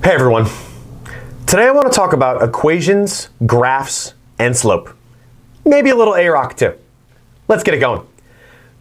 Hey everyone. Today I want to talk about equations, graphs, and slope. Maybe a little AROC too. Let's get it going.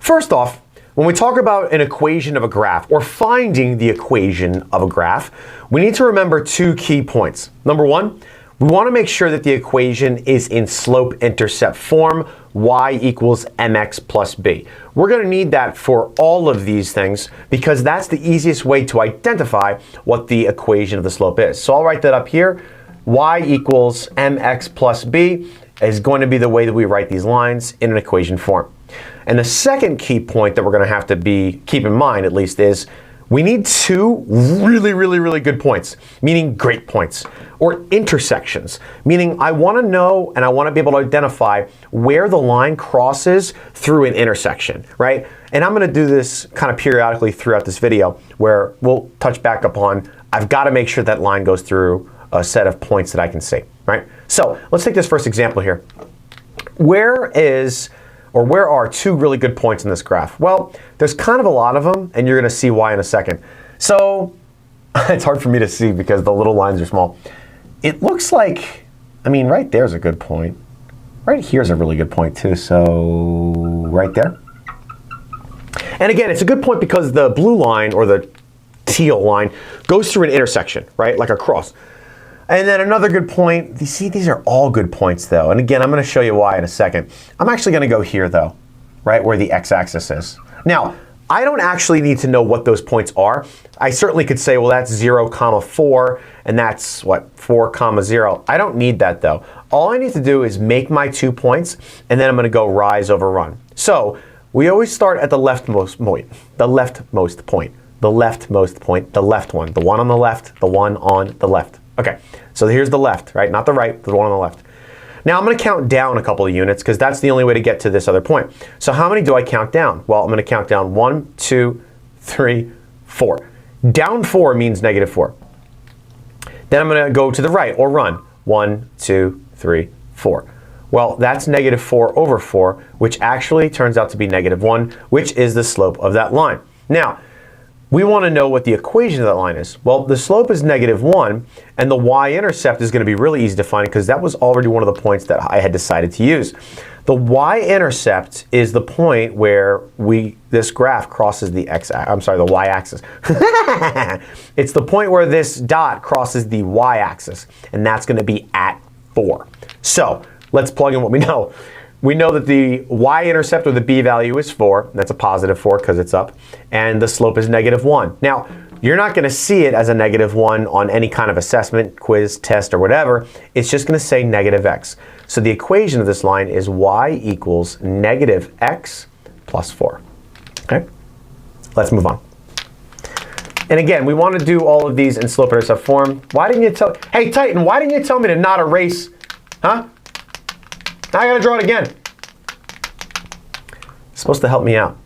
First off, when we talk about an equation of a graph or finding the equation of a graph, we need to remember two key points. Number one, we want to make sure that the equation is in slope-intercept form, y equals mx plus b. We're going to need that for all of these things because that's the easiest way to identify what the equation of the slope is. So I'll write that up here. Y equals mx plus b is going to be the way that we write these lines in an equation form. And the second key point that we're going to have to keep in mind, at least, is we need two really good points, meaning great points, or intersections, meaning I want to know and I want to be able to identify where the line crosses through an intersection, right? And I'm going to do this kind of periodically throughout this video where we'll touch back upon I've got to make sure that line goes through a set of points that I can see, right? So let's take this first example here. Where are two really good points in this graph? Well, there's kind of a lot of them, and you're going to see why in a second. So it's hard for me to see because the little lines are small. It looks like, I mean, right there's a good point. Right here's a really good point too, so right there. And again, it's a good point because the blue line, or the teal line, goes through an intersection, right, like a cross. And then another good point, you see these are all good points though. And again, I'm going to show you why in a second. I'm actually going to go here though, right where the x-axis is. Now, I don't actually need to know what those points are. I certainly could say, well, that's 0, 4, and that's what, 4, 0. I don't need that though. All I need to do is make my 2 points, and then I'm going to go rise over run. So we always start at the leftmost point, the leftmost point, the leftmost point, the left one, the one on the left, the one on the left. Okay, so here's the left, right? Not the right, the one on the left. Now I'm going to count down a couple of units because that's the only way to get to this other point. So how many do I count down? Well, I'm going to count down 1, 2, 3, 4. Down 4 means -4. Then I'm going to go to the right or run. 1, 2, 3, 4. Well, that's -4 over 4, which actually turns out to be -1, which is the slope of that line. Now, we want to know what the equation of that line is. Well, the slope is -1, and the y-intercept is going to be really easy to find because that was already one of the points that I had decided to use. The y-intercept is the point where this graph crosses the y-axis. It's the point where this dot crosses the y-axis, and that's going to be at 4. So let's plug in what we know. We know that the y-intercept, or the b value, is 4. That's a positive 4 because it's up. And the slope is -1. Now, you're not going to see it as a -1 on any kind of assessment, quiz, test, or whatever. It's just going to say -x. So the equation of this line is y equals -x plus 4. Okay? Let's move on. And again, we want to do all of these in slope-intercept form. Why didn't you tell... Hey, Titan, why didn't you tell me to not erase? Huh? Now I gotta draw it again. It's supposed to help me out.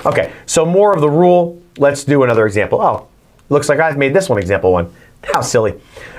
Okay, so more of the rule. Let's do another example. Oh, looks like I've made this one example 1. How silly.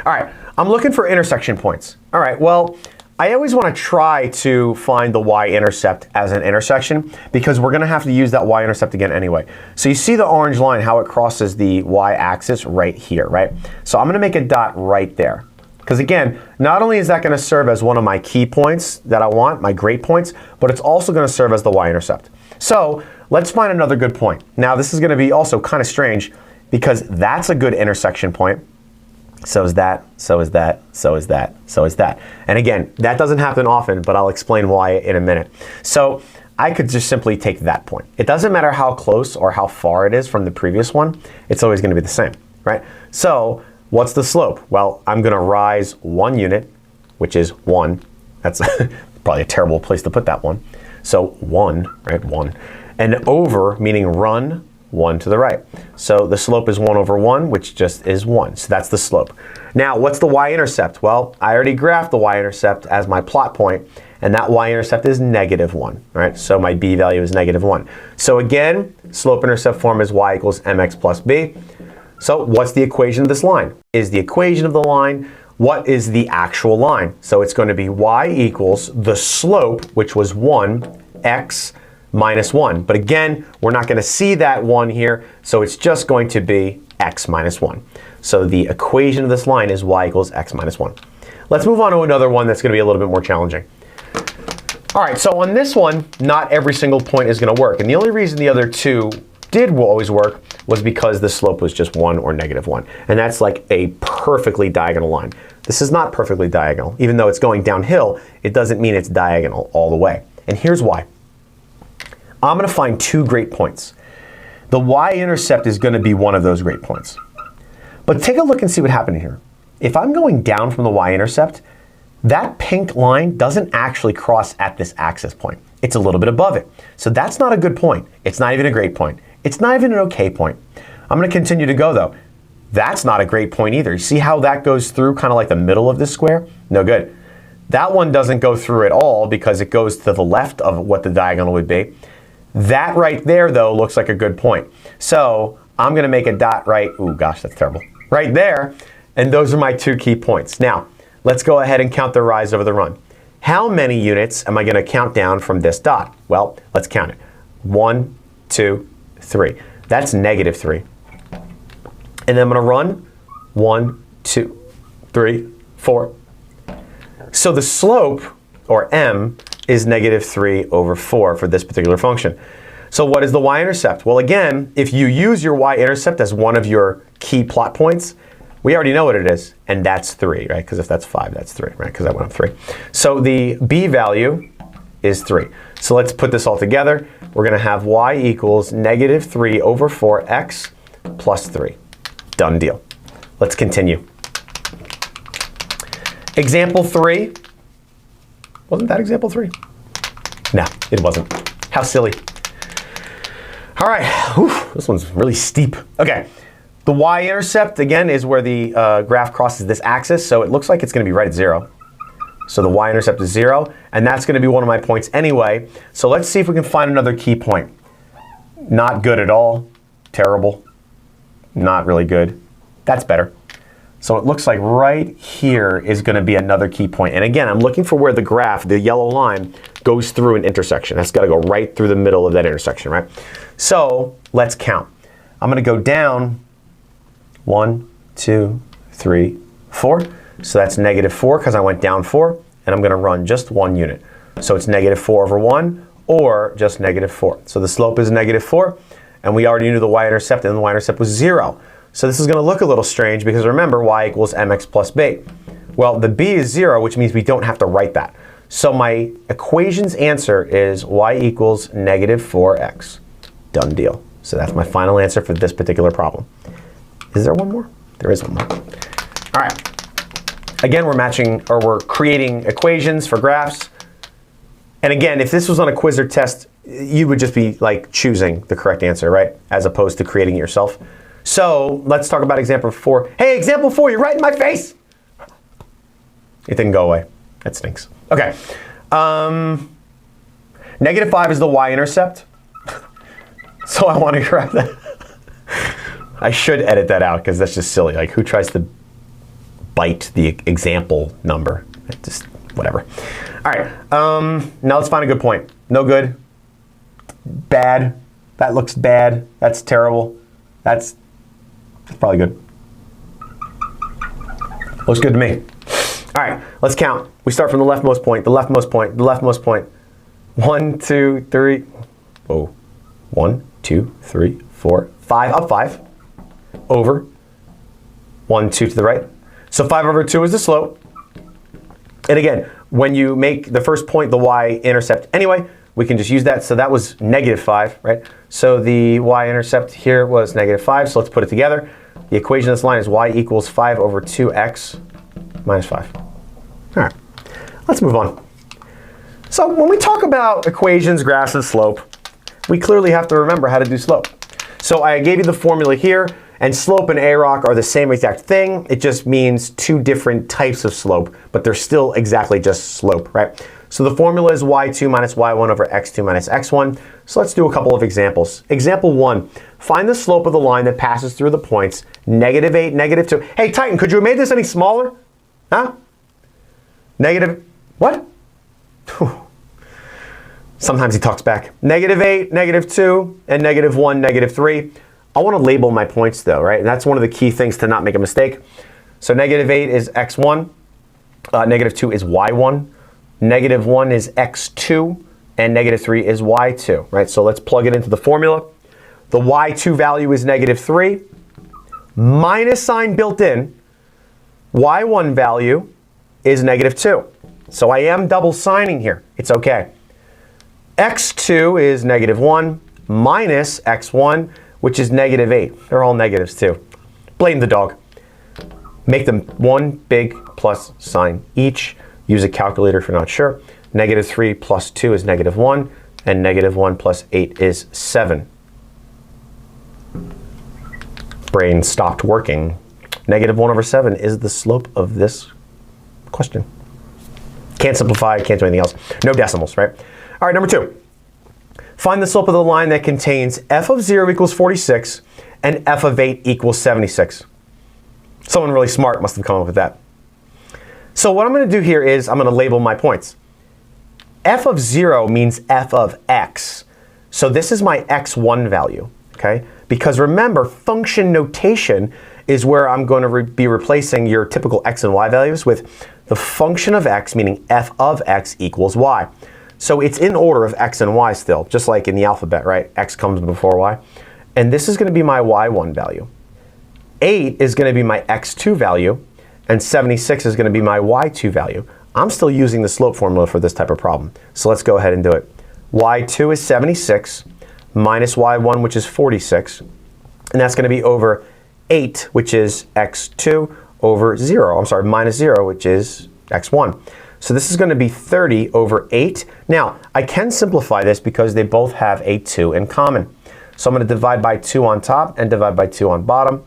All right, I'm looking for intersection points. All right, well, I always want to try to find the y-intercept as an intersection because we're going to have to use that y-intercept again anyway. So you see the orange line, how it crosses the y-axis right here, right? So I'm going to make a dot right there. Because again, not only is that going to serve as one of my key points that I want, my great points, but it's also going to serve as the y-intercept. So let's find another good point. Now this is going to be also kind of strange because that's a good intersection point. So is that, so is that, so is that, so is that. And again, that doesn't happen often, but I'll explain why in a minute. So I could just simply take that point. It doesn't matter how close or how far it is from the previous one. It's always going to be the same, right? So what's the slope? Well, I'm going to rise 1 unit, which is 1. That's probably a terrible place to put that one. So 1, right, 1. And over, meaning run 1 to the right. So the slope is 1 over 1, which just is 1. So that's the slope. Now, what's the y-intercept? Well, I already graphed the y-intercept as my plot point, and that y-intercept is -1, right? So my b value is -1. So again, slope-intercept form is y equals mx plus b. So what's the equation of this line? Is the equation of the line, what is the actual line? So it's going to be y equals the slope, which was 1, x minus 1. But again, we're not going to see that 1 here, so it's just going to be x minus 1. So the equation of this line is y equals x minus 1. Let's move on to another one that's going to be a little bit more challenging. All right, so on this one, not every single point is going to work. And the only reason the other two did always work was because the slope was just 1 or negative 1. And that's like a perfectly diagonal line. This is not perfectly diagonal. Even though it's going downhill, it doesn't mean it's diagonal all the way. And here's why. I'm going to find two great points. The y-intercept is going to be one of those great points. But take a look and see what happened here. If I'm going down from the y-intercept, that pink line doesn't actually cross at this axis point. It's a little bit above it. So that's not a good point. It's not even a great point. It's not even an okay point. I'm going to continue to go though. That's not a great point either. You see how that goes through kind of like the middle of this square? No good. That one doesn't go through at all because it goes to the left of what the diagonal would be. That right there though looks like a good point. So I'm going to make a dot right, ooh gosh, that's terrible, right there. And those are my two key points. Now, let's go ahead and count the rise over the run. How many units am I going to count down from this dot? Well, let's count it. 1, 2, 3. That's negative 3. And then I'm going to run 1, 2, 3, 4. So the slope, or m, is negative 3 over 4 for this particular function. So what is the y-intercept? Well, again, if you use your y-intercept as one of your key plot points, we already know what it is, and that's 3, right? Because if that's 5, that's 3, right? Because I went up 3. So the b value is 3. So let's put this all together. We're going to have y equals negative 3 over 4x plus 3. Done deal. Let's continue. Example 3. Wasn't that example 3? No, it wasn't. How silly. All right, whew, this one's really steep. Okay, the y-intercept, again, is where the graph crosses this axis, so it looks like it's going to be right at 0. So the y-intercept is 0, and that's going to be one of my points anyway. So let's see if we can find another key point. Not good at all. Terrible. Not really good. That's better. So it looks like right here is going to be another key point. And again, I'm looking for where the graph, the yellow line, goes through an intersection. That's got to go right through the middle of that intersection, right? So let's count. I'm going to go down 1, 2, 3, 4. So that's negative 4 because I went down 4. And I'm going to run just 1 unit. So it's negative 4 over 1 or just negative 4. So the slope is negative 4. And we already knew the y-intercept, and the y-intercept was 0. So this is going to look a little strange because remember, y equals mx plus b. Well, the b is 0, which means we don't have to write that. So my equation's answer is y equals negative 4x. Done deal. So that's my final answer for this particular problem. Is there one more? There is one more. All right. Again, we're creating equations for graphs. And again, if this was on a quiz or test, you would just be like choosing the correct answer, right? As opposed to creating it yourself. So let's talk about example 4. Hey, example 4, you're right in my face. It didn't go away. That stinks. Okay. Negative 5 is the y-intercept. So I want to grab that. I should edit that out because that's just silly. Like, who tries to bite the example number? Just whatever. All right. Now let's find a good point. No good. Bad. That looks bad. That's terrible. That's probably good. Looks good to me. All right, let's count. We start from the leftmost point, the leftmost point, the leftmost point. 1, 2, 3. Whoa. 1, 2, 3, 4, 5. Up 5. Over. 1, 2 to the right. So 5 over 2 is the slope. And again, when you make the first point the y-intercept anyway, we can just use that. So that was negative 5, right? So the y-intercept here was negative 5. So let's put it together. The equation of this line is y equals 5 over 2x minus 5. All right, let's move on. So when we talk about equations, graphs, and slope, we clearly have to remember how to do slope. So I gave you the formula here, and slope and AROC are the same exact thing. It just means two different types of slope, but they're still exactly just slope, right? So the formula is y2 minus y1 over x2 minus x1. So let's do a couple of examples. Example 1, find the slope of the line that passes through the points negative 8, negative 2. Hey, Titan, could you have made this any smaller? Huh? Negative, what? Sometimes he talks back. Negative 8, negative 2, and negative 1, negative 3. I want to label my points though, right? And that's one of the key things to not make a mistake. So -8 is x1, -2 is y1, -1 is x2, and -3 is y2, right? So let's plug it into the formula. The y2 value is -3, minus sign built in, y1 value is -2. So I am double signing here. It's okay. x2 is -1 minus x1, which is -8. They're all negatives too. Blame the dog. Make them one big plus sign each. Use a calculator if you're not sure. -3 plus 2 is -1, and -1 plus 8 is 7. Brain stopped working. -1/7 is the slope of this question. Can't simplify, can't do anything else. No decimals, right? All right, number 2. Find the slope of the line that contains f of 0 equals 46 and f of 8 equals 76. Someone really smart must have come up with that. So what I'm going to do here is I'm going to label my points. F of 0 means f of x. So this is my x1 value, okay? Because remember, function notation is where I'm going to be replacing your typical x and y values with the function of x, meaning f of x equals y. So it's in order of x and y still, just like in the alphabet, right? X comes before y. And this is going to be my y1 value. 8 is going to be my x2 value, and 76 is going to be my y2 value. I'm still using the slope formula for this type of problem. So let's go ahead and do it. y2 is 76 minus y1, which is 46. And that's going to be over 8, which is x2, over 0. I'm sorry, minus 0, which is x1. So this is going to be 30 over 8. Now, I can simplify this because they both have a 2 in common. So I'm going to divide by 2 on top and divide by 2 on bottom,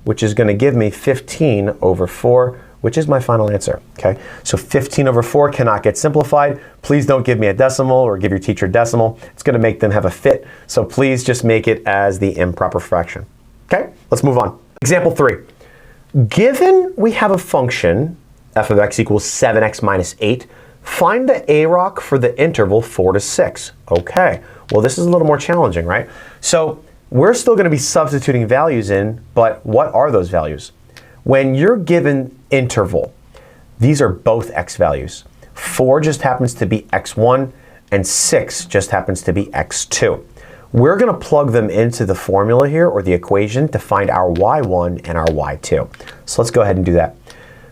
which is going to give me 15 over 4, which is my final answer, okay? So 15 over 4 cannot get simplified. Please don't give me a decimal or give your teacher a decimal. It's going to make them have a fit. So please just make it as the improper fraction, okay? Let's move on. Example 3. Given we have a function, f of x equals 7x minus 8, find the AROC for the interval 4 to 6. Okay, well this is a little more challenging, right? So we're still going to be substituting values in, but what are those values? When you're given interval, these are both x values. 4 just happens to be x1, and 6 just happens to be x2. We're going to plug them into the formula here, or the equation, to find our y1 and our y2. So let's go ahead and do that.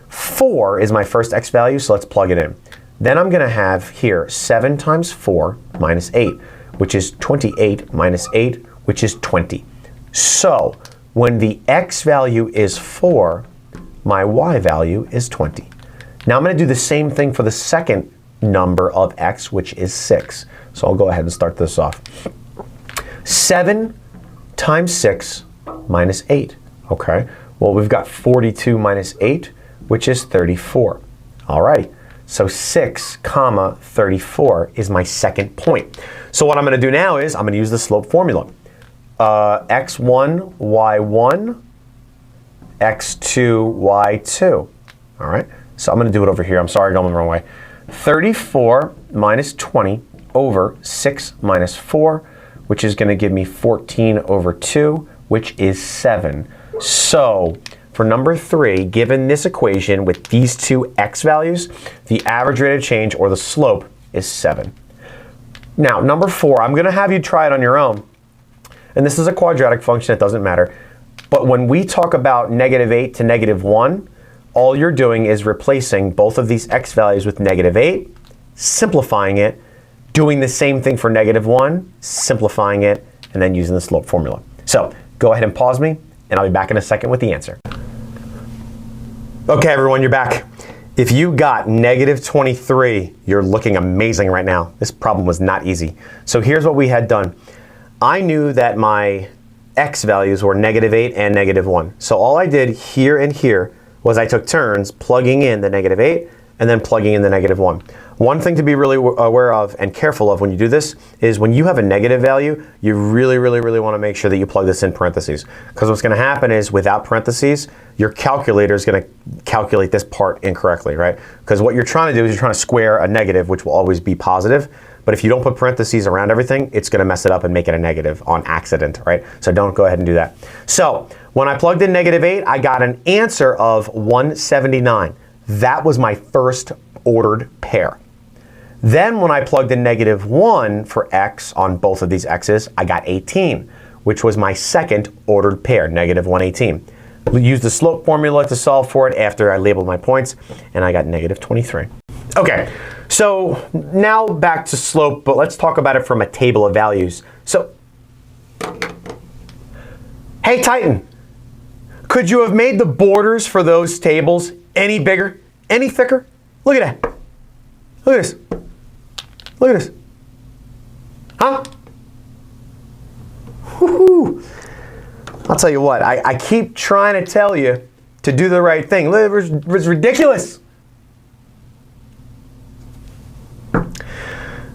4 is my first x value, so let's plug it in. Then I'm going to have here 7 times 4 minus 8, which is 28 minus 8, which is 20. So when the x value is 4, my y value is 20. Now I'm going to do the same thing for the second number of x, which is 6. So I'll go ahead and start this off. 7 times 6 minus 8. Okay, well we've got 42 minus 8, which is 34. All right, so 6 comma 34 is my second point. So what I'm going to do now is I'm going to use the slope formula. x1, y1, x2, y2. All right, so I'm going to do it over here. I'm sorry, going the wrong way. 34 minus 20 over 6 minus 4, which is going to give me 14 over 2, which is 7. So for number 3, given this equation with these two x values, the average rate of change, or the slope, is 7. Now, number 4, I'm going to have you try it on your own. And this is a quadratic function, it doesn't matter. But when we talk about -8 to -1, all you're doing is replacing both of these x values with -8, simplifying it, doing the same thing for -1, simplifying it, and then using the slope formula. So go ahead and pause me, and I'll be back in a second with the answer. Okay, everyone, you're back. If you got -23, you're looking amazing right now. This problem was not easy. So here's what we had done. I knew that my x values were -8 and -1. So all I did here and here was I took turns plugging in the -8 and then plugging in the -1. One thing to be really aware of and careful of when you do this is when you have a negative value, you really want to make sure that you plug this in parentheses. Because what's going to happen is without parentheses, your calculator is going to calculate this part incorrectly, right? Because what you're trying to do is you're trying to square a negative, which will always be positive. but if you don't put parentheses around everything, it's going to mess it up and make it a negative on accident, right? So don't go ahead and do that. So when I plugged in -8, I got an answer of 179. That was my first ordered pair. Then when I plugged in -1 for x on both of these x's, I got 18, which was my second ordered pair, -118. We used the slope formula to solve for it after I labeled my points, and I got -23. Okay, so now back to slope, but let's talk about it from a table of values. So, hey Titan, could you have made the borders for those tables any bigger, any thicker? Look at that. Look at this. Look at this. Huh? Woo-hoo. I'll tell you what, I keep trying to tell you to do the right thing. It was ridiculous.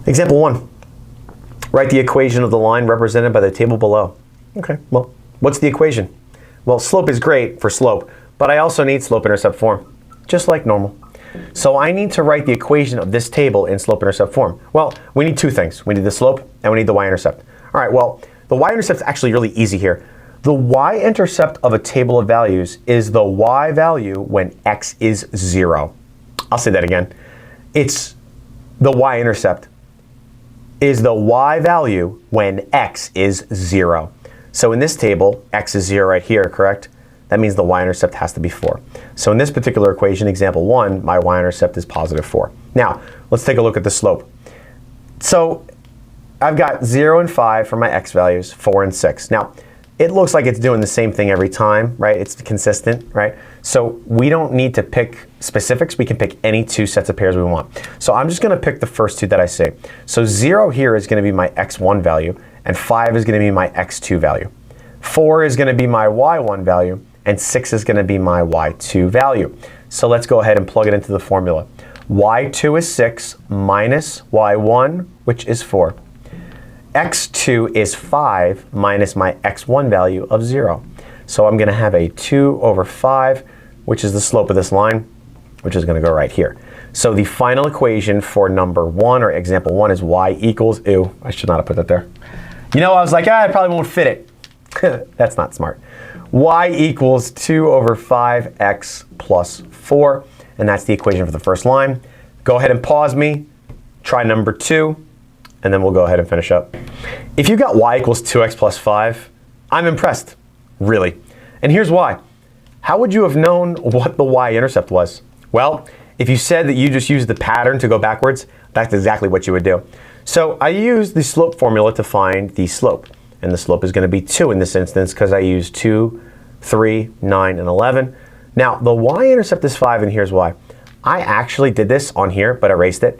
Example 1. Write the equation of the line represented by the table below. Okay, well, what's the equation? Well, slope is great for slope, but I also need slope-intercept form, just like normal. So I need to write the equation of this table in slope-intercept form. Well, we need two things. We need the slope and we need the y-intercept. All right, well, the y-intercept is actually really easy here. The y-intercept of a table of values is the y value when x is 0. I'll say that again. It's the y-intercept is the y value when x is 0. So in this table, x is 0 right here, correct? That means the y-intercept has to be 4. So in this particular equation, example 1, my y-intercept is +4. Now, let's take a look at the slope. So I've got 0 and 5 for my x values, 4 and 6. Now, it looks like it's doing the same thing every time, right? It's consistent, right? So we don't need to pick specifics. We can pick any two sets of pairs we want. So I'm just going to pick the first two that I see. So 0 here is going to be my x1 value, and 5 is going to be my x2 value. 4 is going to be my y1 value, and 6 is going to be my y2 value. So let's go ahead and plug it into the formula. y2 is 6 minus y1, which is 4. x2 is 5 minus my x1 value of 0. So I'm going to have a 2 over 5, which is the slope of this line, which is going to go right here. So the final equation for number 1, or example 1, is y equals, ew, I should not have put that there. You know, I was like, I probably won't fit it. That's not smart. Y equals 2 over 5x plus 4, and that's the equation for the first line. Go ahead and pause me, try number 2, and then we'll go ahead and finish up. If you got y equals 2x plus 5, I'm impressed, really. And here's why. How would you have known what the y-intercept was? Well, if you said that you just used the pattern to go backwards, that's exactly what you would do. So I used the slope formula to find the slope. And the slope is going to be 2 in this instance because I used 2, 3, 9, and 11. Now, the y-intercept is 5, and here's why. I actually did this on here, but erased it.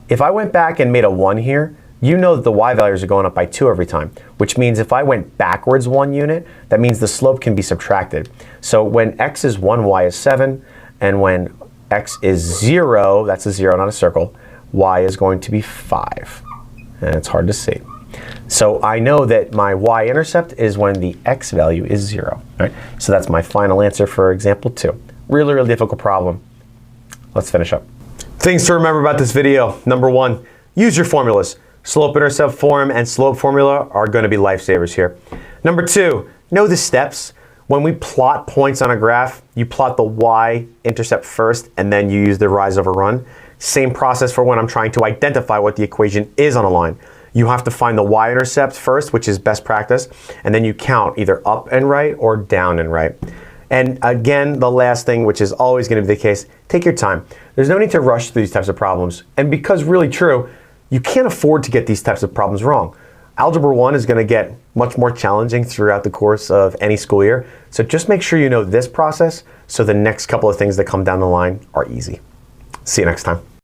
If I went back and made a 1 here, you know that the y values are going up by 2 every time, which means if I went backwards 1 unit, that means the slope can be subtracted. So when x is 1, y is 7, and when x is 0, that's a 0, not a circle, y is going to be 5. And it's hard to see. So I know that my y-intercept is when the x value is 0. Right? So that's my final answer for example 2. Really, really difficult problem. Let's finish up. Things to remember about this video. Number 1, use your formulas. Slope-intercept form and slope formula are going to be lifesavers here. Number 2, know the steps. When we plot points on a graph, you plot the y-intercept first, and then you use the rise over run. Same process for when I'm trying to identify what the equation is on a line. You have to find the y-intercept first, which is best practice, and then you count either up and right or down and right. And again, the last thing, which is always going to be the case, take your time. There's no need to rush through these types of problems. And because really true, you can't afford to get these types of problems wrong. Algebra 1 is going to get much more challenging throughout the course of any school year. So just make sure you know this process so the next couple of things that come down the line are easy. See you next time.